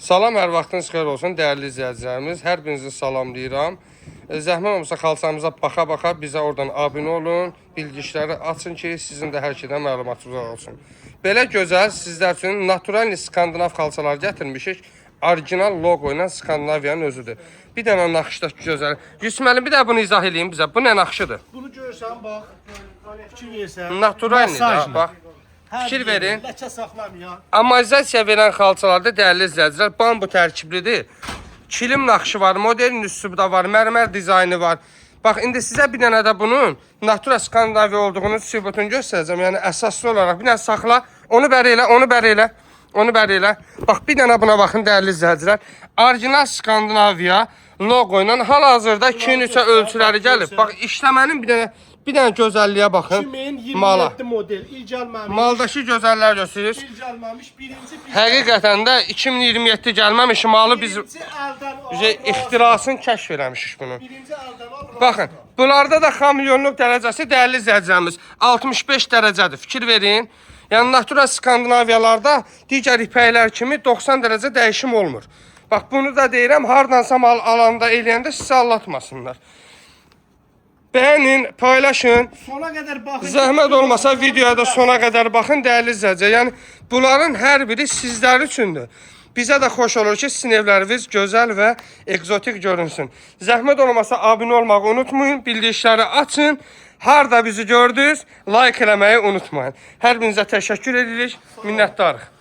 Salam, hər vaxtınız xeyir olsun, dəyərli izləyicilərimiz. Hər birinizi salamlayıram. Zəhmət olmasa xalçamıza baxa-baxa bizə oradan abunə olun, bildirişləri açın ki, sizin də hər şeydən məlumatınız olsun. Belə gözəl sizlər üçün natural skandinav xalçalar gətirmişik. Orijinal logo ilə Skandinaviyanın özüdür. Bir dənə naxışdakı gözəl. Yusuf müəllim, bir də bunu izah edin bizə. Bu nə naxışıdır? Bunu görsən, bax, fikir versən. Naturaldır, bax. Fikir verin. Ləkə saxlamayan. Amortizasiya verən xalçalarda dəyərli izləyicilər, bambu tərkiblidir. Kilim naxışı var, modern üslubda var, mərmər dizaynı var. Bax, indi sizə bir dənə də bunun natural Skandinaviya olduğunu sübutunu göstərəcəm. Yəni, əsaslı olaraq bir dənə saxla, onu bəri elə, onu bəri elə. Onu bəri elə. Bax, bir dənə buna baxın, dəyərli izləyicilər. Orijinal Skandinaviya logo ilə hal-hazırda 2-3 ölçüləri gəlib. Bax, işləmənin bir dənə gözəlliyə baxın. 2027 model, il gəlməmiş. Maldakı gözəllər göstərir. İl gəlməmiş, birinci. Həqiqətən də 2027 gəlməmiş malı biz Birinci əldən al. ixtirasını kəşf eləmişik bunu. Birinci əldən al. Baxın, bunlarda da xamilyonluq dərəcəsi dəyərli izləyicilərimiz 65 dərəcədir. Fikir verin. Yəni natural Skandinaviyalarda digər ipəklər kimi 90 dərəcə dəyişim olmur. Bax, bunu da deyirəm, hardansa mal alanda, eləyəndə sizi allatmasınlar. Bəyənin, paylaşın. Sona qədər baxın. Zəhmət olmasa videoya da sona qədər baxın, dəyərli izləyicilər. Yəni bunların hər biri sizlər üçündür. Bizə də xoş olur ki, sizin evləriniz gözəl və ekzotik görünsün. Zəhmət olmasa abunə olmağı unutmayın, bildirişləri açın. Harda bizi gördünüz, like eləməyi unutmayın. Hər birinizə təşəkkür edirik, minnətdarıq.